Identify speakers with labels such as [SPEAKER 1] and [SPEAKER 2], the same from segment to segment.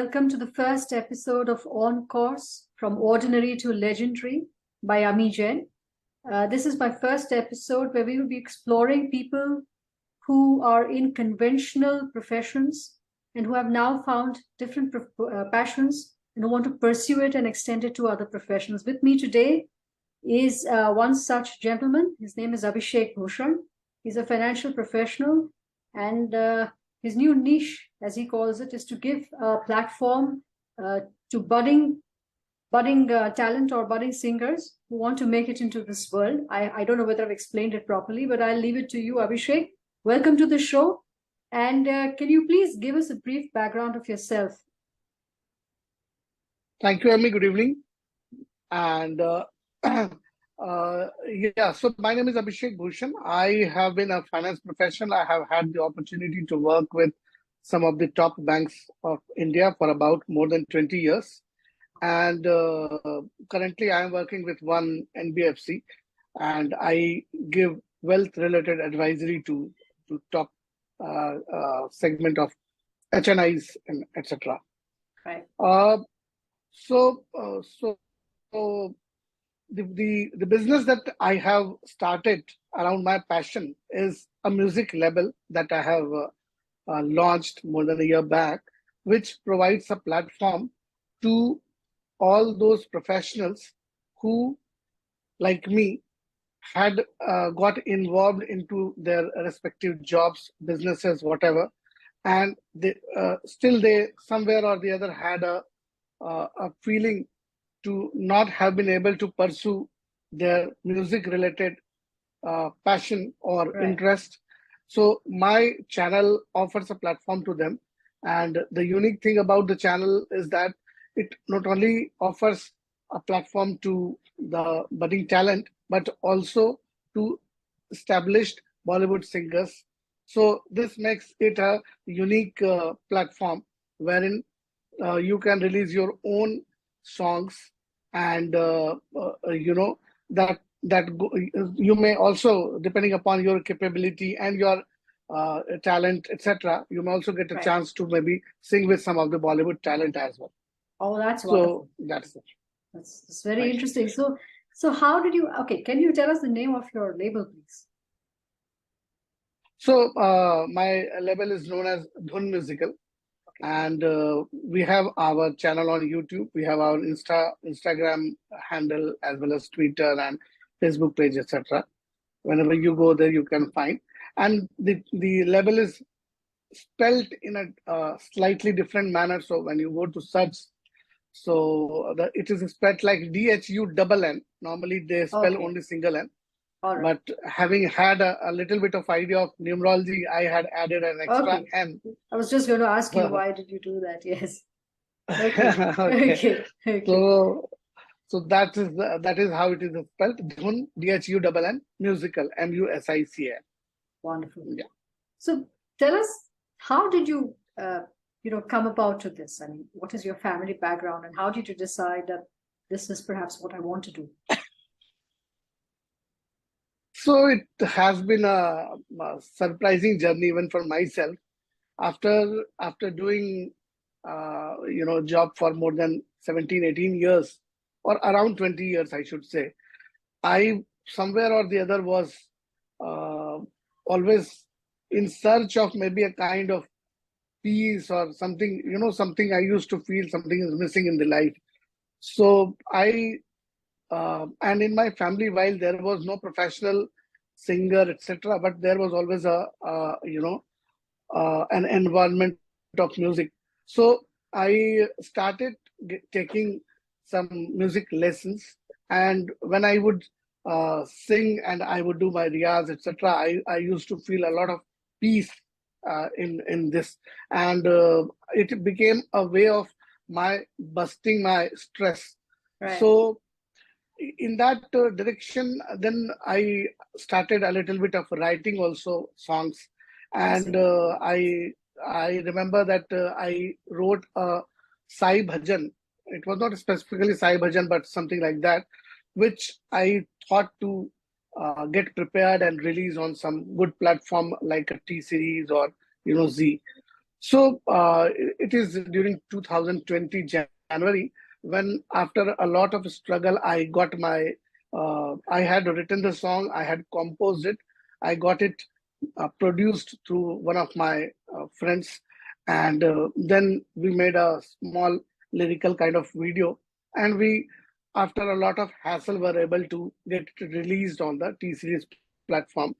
[SPEAKER 1] welcome to the first episode of On Course From Ordinary to Legendary by Ami Jain. This is my first episode where we will be exploring people who are in conventional professions and who have now found different passions and who want to pursue it and extend it to other professions. With me today is one such gentleman. His name is Abhishek Bhushan. He's a financial professional, and his new niche, as he calls it, is to give a platform to budding talent or budding singers who want to make it into this world. I don't know whether I've explained it properly, but I'll leave it to you, Abhishek. Welcome to the show. And can you please give us a brief background of yourself?
[SPEAKER 2] Thank you, Ami. Good evening. And so my name is Abhishek Bhushan. I have been a finance professional. I have had the opportunity to work with some of the top banks of India for about more than 20 years. And currently I am working with one NBFC, and I give wealth-related advisory to top segment of HNIs and etc.
[SPEAKER 1] Right.
[SPEAKER 2] So the business that I have started around my passion is a music label that I have launched more than a year back, which provides a platform to all those professionals who, like me, had got involved into their respective jobs, businesses, whatever, and they still somewhere or the other had a feeling to not have been able to pursue their music-related passion or interest. So my channel offers a platform to them. And the unique thing about the channel is that it not only offers a platform to the budding talent, but also to established Bollywood singers. So this makes it a unique platform wherein you can release your own songs, and you may also, depending upon your capability and your talent, etc., you may also get a chance to maybe sing with some of the Bollywood talent as well.
[SPEAKER 1] Oh, that's wonderful.
[SPEAKER 2] So that's it.
[SPEAKER 1] That's very interesting. So how did you? Okay, can you tell us the name of your label, please?
[SPEAKER 2] So my label is known as Dhunn Musical. And we have our channel on YouTube. We have our Instagram handle, as well as Twitter and Facebook page, etc. Whenever you go there, you can find. And the label is spelled in a slightly different manner. So when you go to search, so it is spelled like DHUNN. Normally they spell only single N.
[SPEAKER 1] Right.
[SPEAKER 2] But having had a little bit of idea of numerology, I had added an extra N.
[SPEAKER 1] I was just going to ask you, why did you do that? Yes. Okay.
[SPEAKER 2] So that is how it is spelled. Dhunn, DHUNN, musical, MUSICAL.
[SPEAKER 1] Wonderful.
[SPEAKER 2] Yeah.
[SPEAKER 1] So tell us, how did you come about to this? I mean, what is your family background, and how did you decide that this is perhaps what I want to do?
[SPEAKER 2] So it has been a surprising journey even for myself. After doing job for more than 17, 18 years, or around 20 years, I should say, I somewhere or the other was always in search of maybe a kind of peace or something, something I used to feel something is missing in the life. So and in my family, while there was no professional singer, etc., but there was always an environment of music. So I started taking some music lessons, and when I would sing and I would do my riyaz, etc., I used to feel a lot of peace in this, and it became a way of my busting my stress.
[SPEAKER 1] Right.
[SPEAKER 2] So in that direction, then I started a little bit of writing also songs, and I remember that I wrote a Sai Bhajan. It was not specifically Sai Bhajan, but something like that, which I thought to get prepared and release on some good platform like a T series or Z. So it is during 2020 January when, after a lot of struggle, I got my. I had written the song, I had composed it, I got it produced through one of my friends, and then we made a small lyrical kind of video, and we, after a lot of hassle, were able to get it released on the T Series platform.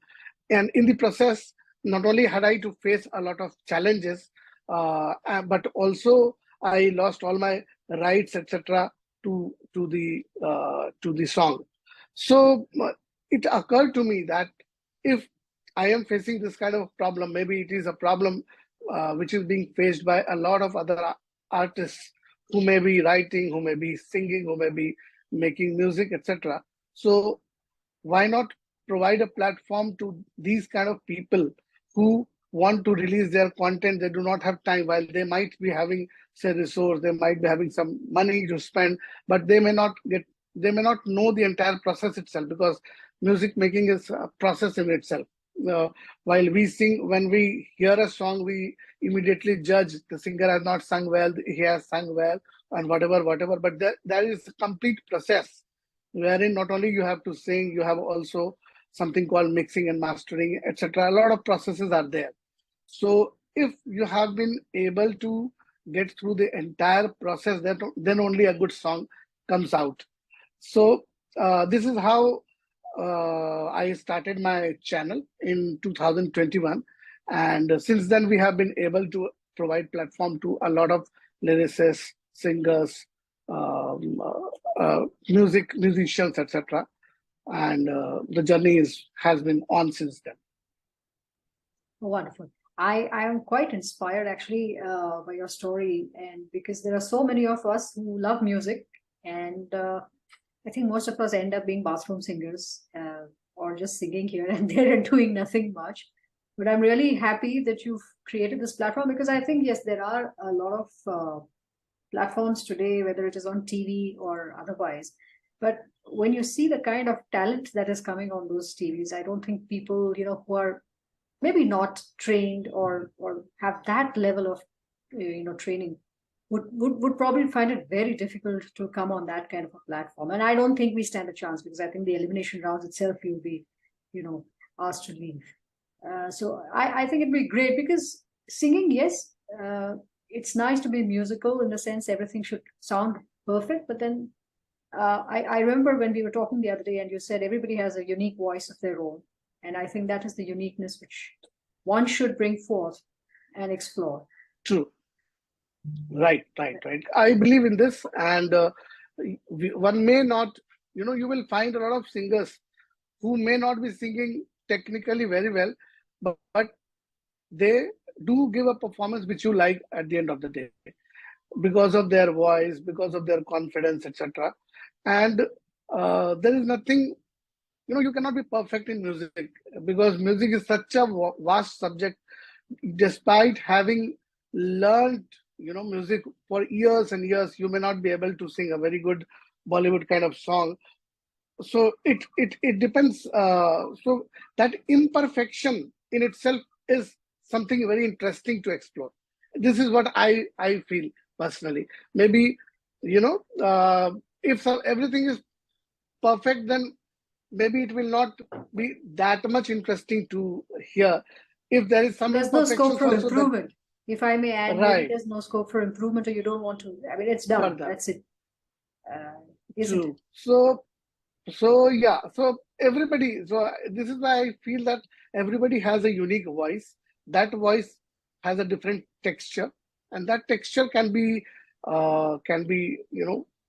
[SPEAKER 2] And in the process, not only had I to face a lot of challenges, but also I lost all my rights, etc., to the song. So it occurred to me that if I am facing this kind of problem, maybe it is a problem which is being faced by a lot of other artists who may be writing, who may be singing, who may be making music, etc. So why not provide a platform to these kind of people who want to release their content? They do not have time, while they might be having, say, resource, they might be having some money to spend, but they may not know the entire process itself, because music making is a process in itself. uh, while we sing, when we hear a song, we immediately judge the singer has not sung well, he has sung well, and whatever, but there is a complete process wherein not only you have to sing, you have also something called mixing and mastering, etc. A lot of processes are there. So if you have been able to get through the entire process, then only a good song comes out. So this is how I started my channel in 2021, and since then we have been able to provide platform to a lot of lyricists, singers, musicians, etc. And the journey has been on since then.
[SPEAKER 1] Wonderful. I am quite inspired actually by your story, and because there are so many of us who love music, and I think most of us end up being bathroom singers or just singing here and there and doing nothing much. But I'm really happy that you've created this platform, because I think, yes, there are a lot of platforms today, whether it is on TV or otherwise. But when you see the kind of talent that is coming on those TVs, I don't think people, who are maybe not trained or have that level of training would probably find it very difficult to come on that kind of a platform. And I don't think we stand a chance, because I think the elimination rounds itself you'll be asked to leave. So I think it'd be great, because singing, yes, it's nice to be musical in the sense everything should sound perfect, but then I remember when we were talking the other day, and you said everybody has a unique voice of their own. And I think that is the uniqueness which one should bring forth and explore.
[SPEAKER 2] True. Right. I believe in this, and one may not, you will find a lot of singers who may not be singing technically very well, but they do give a performance which you like at the end of the day, because of their voice, because of their confidence, etc. And there is nothing, you cannot be perfect in music, because music is such a vast subject. Despite having learned, music for years and years, you may not be able to sing a very good Bollywood kind of song. So it depends. So that imperfection in itself is something very interesting to explore. This is what I feel personally. Maybe, if everything is perfect, then maybe it will not be that much interesting to hear. If there is some
[SPEAKER 1] There's no scope
[SPEAKER 2] imperfections
[SPEAKER 1] for
[SPEAKER 2] also,
[SPEAKER 1] improvement. If I may add, maybe
[SPEAKER 2] right,
[SPEAKER 1] there's no scope for improvement, or you don't want to. I mean, it's done.
[SPEAKER 2] further.
[SPEAKER 1] That's it. Isn't
[SPEAKER 2] True.
[SPEAKER 1] it?
[SPEAKER 2] So yeah. So everybody. So this is why I feel that everybody has a unique voice. That voice has a different texture, and that texture can be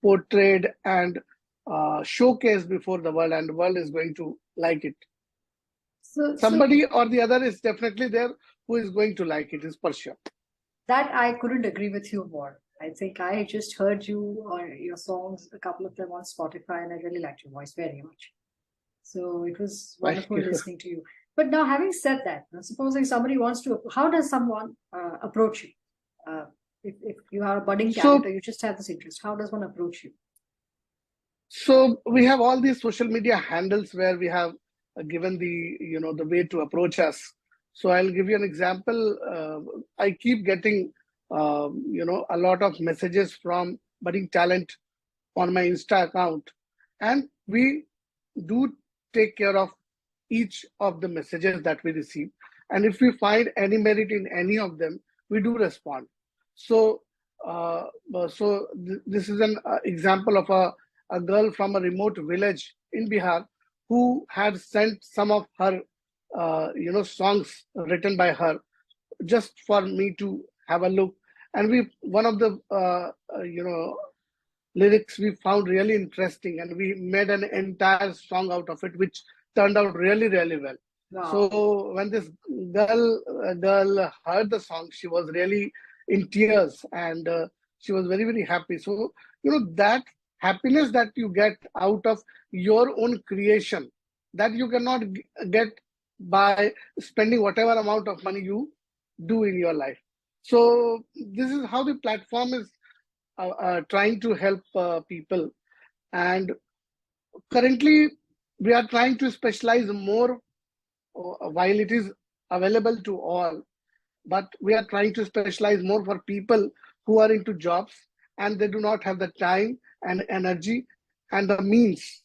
[SPEAKER 2] portrayed and showcased before the world, and the world is going to like it.
[SPEAKER 1] So
[SPEAKER 2] Somebody or the other is definitely there who is going to like it, is for sure.
[SPEAKER 1] that I couldn't agree with you more. I think I just heard you or your songs, a couple of them on Spotify, and I really liked your voice very much. So it was
[SPEAKER 2] Thank
[SPEAKER 1] wonderful
[SPEAKER 2] you.
[SPEAKER 1] listening to you. But now, having said that, now supposing somebody wants to, how does someone approach you? If you are a budding talent,
[SPEAKER 2] So
[SPEAKER 1] or you just have this interest, how does one approach you?
[SPEAKER 2] So we have all these social media handles where we have given the way to approach us. So I'll give you an example. I keep getting, a lot of messages from budding talent on my Insta account, and we do take care of each of the messages that we receive. And if we find any merit in any of them, we do respond. So, this is an example of a girl from a remote village in Bihar who had sent some of her, songs written by her just for me to have a look. And one of the, lyrics we found really interesting, and we made an entire song out of it, which turned out really, really well.
[SPEAKER 1] Wow.
[SPEAKER 2] So when this girl heard the song, she was really in tears, and she was very, very happy. So that happiness that you get out of your own creation, that you cannot get by spending whatever amount of money you do in your life. So this is how the platform is trying to help people. And currently, we are trying to specialize more while it is available to all. But we are trying to specialize more for people who are into jobs and they do not have the time and energy and the means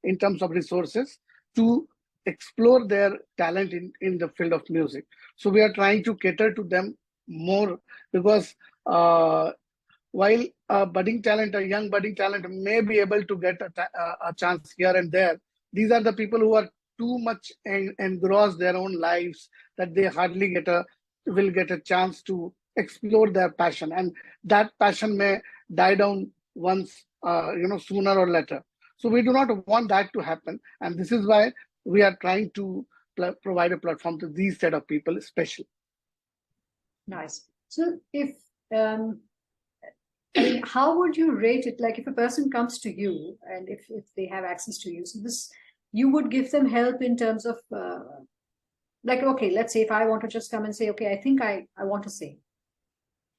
[SPEAKER 2] in terms of resources to explore their talent in the field of music. So we are trying to cater to them more, because while a budding talent, a young budding talent may be able to get a chance here and there, these are the people who are too much engrossed their own lives that they hardly will get a chance to explore their passion, and that passion may die down once, sooner or later. So we do not want that to happen, and this is why we are trying to provide a platform to these set of people, especially.
[SPEAKER 1] Nice. So if I mean, how would you rate it? Like if a person comes to you and if they have access to you, so this, you would give them help in terms of like, okay, let's say if I want to just come and say, okay, I think I want to sing,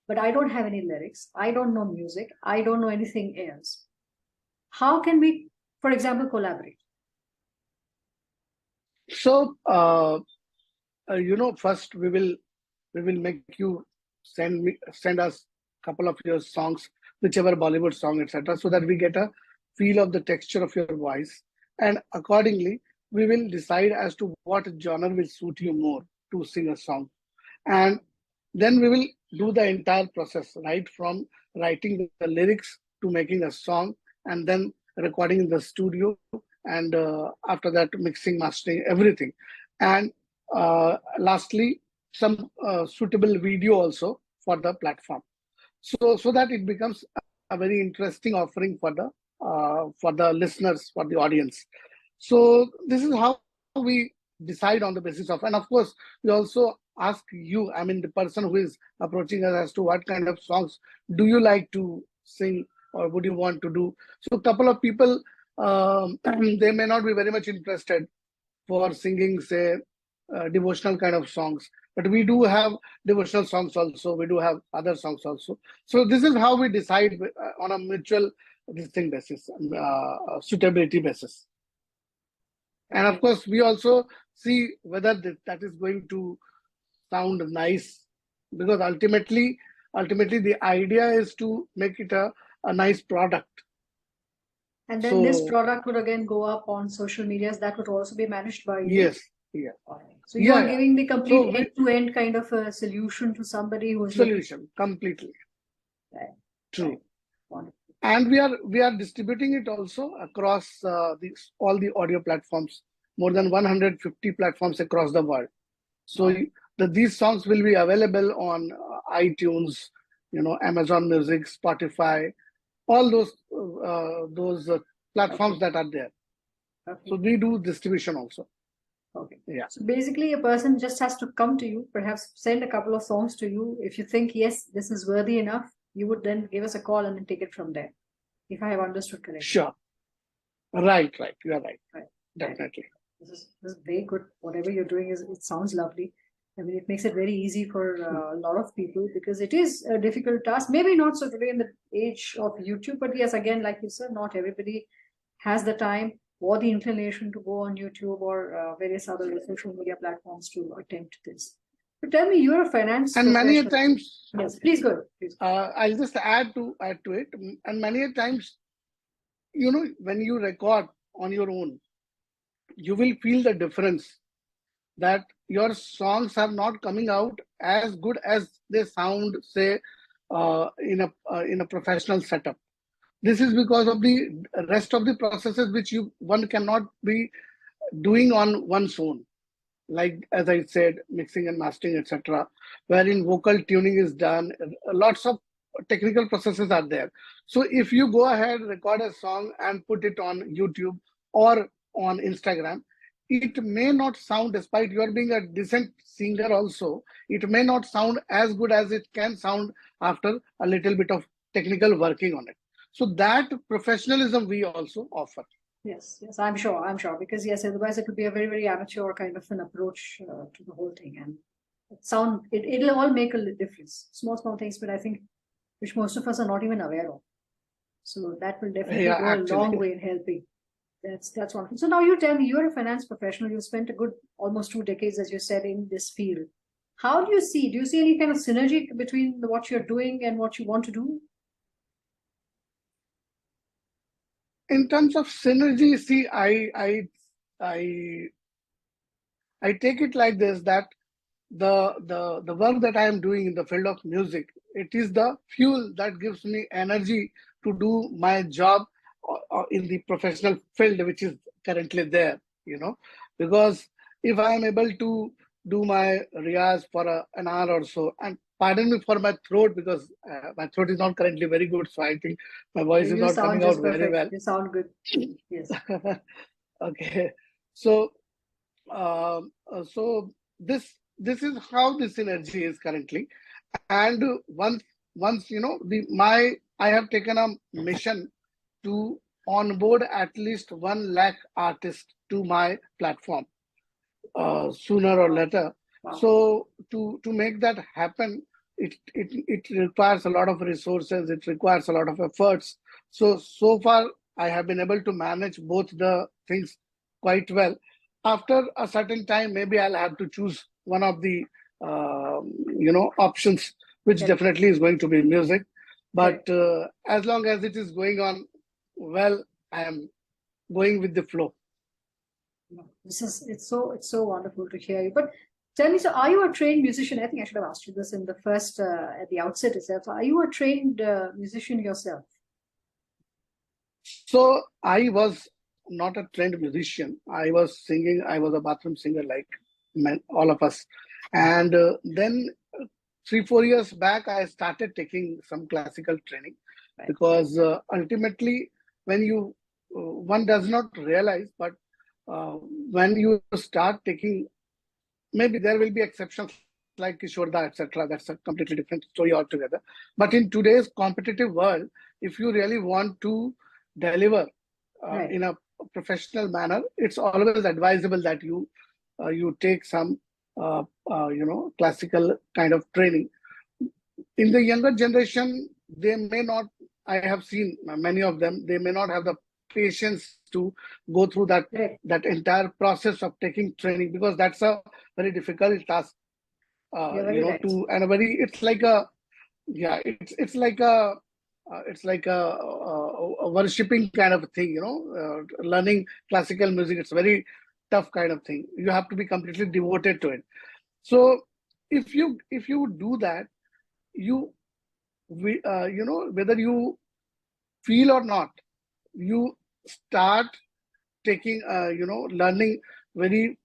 [SPEAKER 1] but I don't have any lyrics, I don't know music, I don't know anything else. How can we, for example, collaborate?
[SPEAKER 2] So, first we will make you send us a couple of your songs, whichever Bollywood song, etc., so that we get a feel of the texture of your voice, and accordingly we will decide as to what genre will suit you more to sing a song, and then we will do the entire process, right from writing the lyrics to making a song, and then recording in the studio, and after that mixing, mastering, everything, and lastly some suitable video also for the platform, so that it becomes a very interesting offering for the listeners, for the audience. So this is how we decide on the basis of, and of course we also ask you, I mean the person who is approaching us, as to what kind of songs do you like to sing or would you want to do. So a couple of people, they may not be very much interested for singing, say, devotional kind of songs, but we do have devotional songs also, we do have other songs also. So this is how we decide on a mutual this thing basis, suitability basis. And of course we also see whether that is going to sound nice, because ultimately the idea is to make it a nice product.
[SPEAKER 1] And then this product would again go up on social medias, that would also be managed by you?
[SPEAKER 2] Yes. Yeah.
[SPEAKER 1] So you are giving the complete end-to-end kind of a solution to somebody who is
[SPEAKER 2] solution completely.
[SPEAKER 1] Right.
[SPEAKER 2] True.
[SPEAKER 1] Right.
[SPEAKER 2] And we are distributing it also across all the audio platforms, more than 150 platforms across the world. So these songs will be available on iTunes, Amazon Music, Spotify, all those platforms that are there. Okay. So we do distribution also.
[SPEAKER 1] Okay.
[SPEAKER 2] Yeah.
[SPEAKER 1] So basically, a person just has to come to you, perhaps send a couple of songs to you. If you think, yes, this is worthy enough, you would then give us a call and then take it from there, if I have understood correctly.
[SPEAKER 2] Sure. Right. You are right. Definitely.
[SPEAKER 1] This is very good. Whatever you're doing it sounds lovely. I mean, it makes it very easy for a lot of people, because it is a difficult task. Maybe not so today in the age of YouTube, but yes, again, like you said, not everybody has the time. or the inclination to go on YouTube or various other social media platforms to attempt this. But tell me, you're a finance
[SPEAKER 2] And many a
[SPEAKER 1] professional.
[SPEAKER 2] times,
[SPEAKER 1] Yes, please go. Please.
[SPEAKER 2] I'll just add to it. And many a times, when you record on your own, you will feel the difference that your songs are not coming out as good as they sound, say, in a professional setup. This is because of the rest of the processes which one cannot be doing on one's own, like as I said, mixing and mastering, etc., wherein vocal tuning is done. Lots of technical processes are there. So if you go ahead, record a song and put it on YouTube or on Instagram, it may not sound, despite your being a decent singer also, it may not sound as good as it can sound after a little bit of technical working on it. So that professionalism we also offer.
[SPEAKER 1] Yes, I'm sure, because yes, otherwise it would be a very, very amateur kind of an approach to the whole thing, and it'll all make a difference, small things, but I think which most of us are not even aware of. So that will definitely go a long way in helping. That's wonderful. So now you tell me, you're a finance professional. You spent a good almost 2 decades, as you said, in this field. How do you see? Do you see any kind of synergy between what you're doing and what you want to do?
[SPEAKER 2] In terms of synergy, see, I take it like this, that the work that I am doing in the field of music, it is the fuel that gives me energy to do my job in the professional field, which is currently there, because if I am able to do my riyaz for an hour or so, and pardon me for my throat, because my throat is not currently very good, so I think my voice is not coming out very well.
[SPEAKER 1] You sound good. Yes.
[SPEAKER 2] Okay. So so this is how the synergy is currently. And once I have taken a mission to onboard at least 1 lakh artists to my platform sooner or later.
[SPEAKER 1] Wow.
[SPEAKER 2] So to make that happen, it requires a lot of resources, it requires a lot of efforts. So far I have been able to manage both the things quite well. After a certain time, maybe I'll have to choose one of the options, which definitely is going to be music. But as long as it is going on well, I am going with the flow.
[SPEAKER 1] It's so wonderful to hear you. But tell me, so are you a trained musician? I think I should have asked you this in the first at the outset itself. Are you a trained musician yourself?
[SPEAKER 2] So I was not a trained musician. I was singing. I was a bathroom singer, like all of us. And then 3-4 years back, I started taking some classical training, because ultimately, when one does not realize, but when you start taking, maybe there will be exceptions like Kishorda, etc. That's a completely different story altogether. But in today's competitive world, if you really want to deliver in a professional manner, it's always advisable that you take some classical kind of training. In the younger generation, they may not, I have seen many of them, they may not have the patience to go through that entire process of taking training, because that's a very difficult task. It's like a worshipping kind of thing, learning classical music. It's a very tough kind of thing. You have to be completely devoted to it. So if you do that, whether you feel or not, you start taking, learning very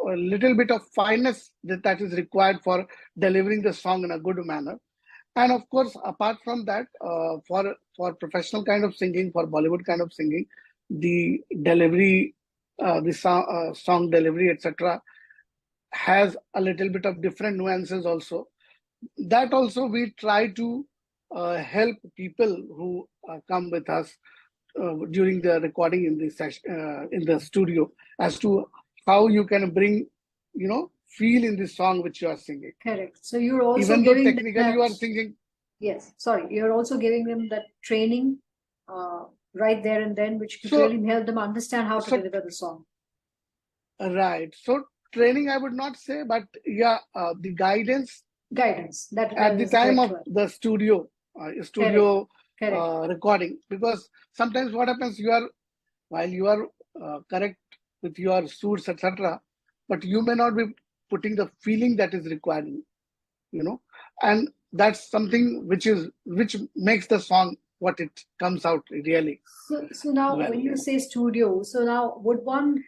[SPEAKER 2] a little bit of fineness that is required for delivering the song in a good manner. And of course, apart from that, for professional kind of singing, for Bollywood kind of singing, the delivery, the song delivery, etc., has a little bit of different nuances also. That also we try to help people who come with us during the recording in the session, in the studio, as to how you can bring, feel in the song which you are singing.
[SPEAKER 1] Correct. So you're also
[SPEAKER 2] even though technically you are singing.
[SPEAKER 1] Yes, sorry, you're also giving them that training right there and then, which could really help them understand how to deliver the song?
[SPEAKER 2] Right. So training, I would not say, but yeah, the guidance.
[SPEAKER 1] That
[SPEAKER 2] At the time of the studio recording, because sometimes what happens, while you are correct with your suits, etc., but you may not be putting the feeling that is required, and that's something which makes the song what it comes out really.
[SPEAKER 1] So now, when you say studio, so now would one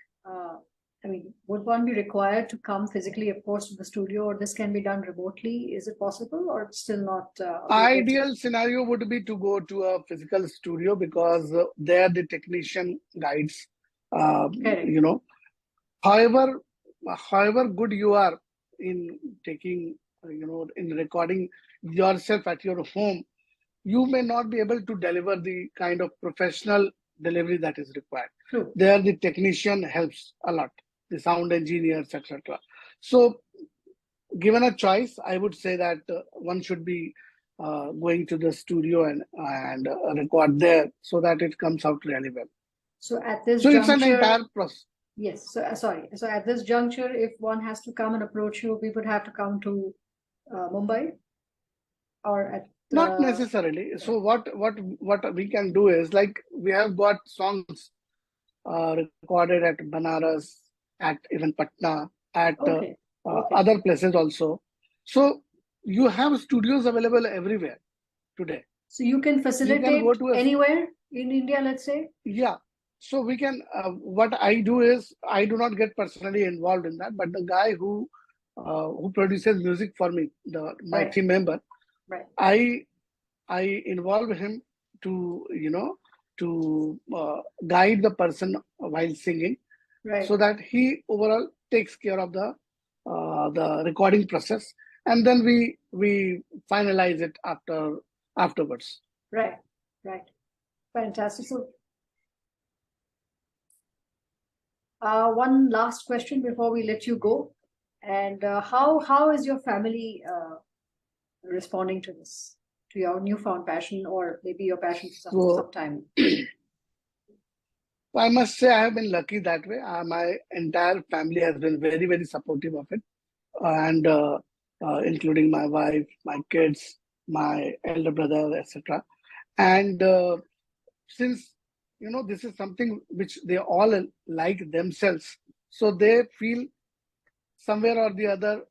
[SPEAKER 1] be required to come physically, of course, to the studio, or this can be done remotely? Is it possible, or it's still not?
[SPEAKER 2] Ideal scenario would be to go to a physical studio, because there the technician guides. However good you are in taking, in recording yourself at your home, you may not be able to deliver the kind of professional delivery that is required.
[SPEAKER 1] True.
[SPEAKER 2] There the technician helps a lot, the sound engineers, etc. So given a choice, I would say that one should be going to the studio and record there, so that it comes out really well.
[SPEAKER 1] So at this juncture,
[SPEAKER 2] it's an entire process.
[SPEAKER 1] Yes. So sorry. So at this juncture, if one has to come and approach you, we would have to come to Mumbai, or at
[SPEAKER 2] not necessarily. So what we can do is, like, we have got songs recorded at Banaras, at even Patna, at other places also. So you have studios available everywhere today.
[SPEAKER 1] So you can facilitate anywhere in India, let's say?
[SPEAKER 2] Yeah. So we can, what I do is, I do not get personally involved in that, but the guy who produces music for me, my team member, I involve him to, guide the person while singing, so that he overall takes care of the recording process, and then we finalize it afterwards.
[SPEAKER 1] Right. Fantastic. So one last question before we let you go, and how is your family responding to this, to your newfound passion, or maybe your passion for some time?
[SPEAKER 2] I must say I have been lucky that way. My entire family has been very, very supportive of it, and including my wife, my kids, my elder brother, etc. And since this is something which they all like themselves, so they feel somewhere or the other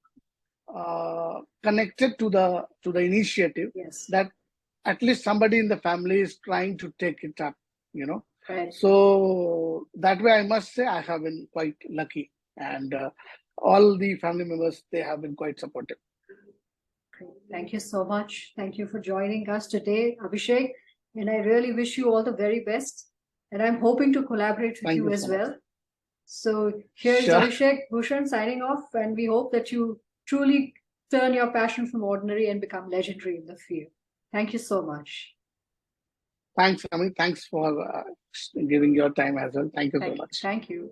[SPEAKER 2] connected to the initiative.
[SPEAKER 1] Yes.
[SPEAKER 2] That at least somebody in the family is trying to take it up.
[SPEAKER 1] Right.
[SPEAKER 2] So that way, I must say I have been quite lucky, and all the family members, they have been quite supportive.
[SPEAKER 1] Great. Thank you so much. Thank you for joining us today, Abhishek. And I really wish you all the very best. And I'm hoping to collaborate with you as well. So here's Abhishek Bhushan signing off, and we hope that you truly turn your passion from ordinary and become legendary in the field. Thank you so much.
[SPEAKER 2] Thanks, Ami. Thanks for giving your time as well. Thank you so much.
[SPEAKER 1] Thank you.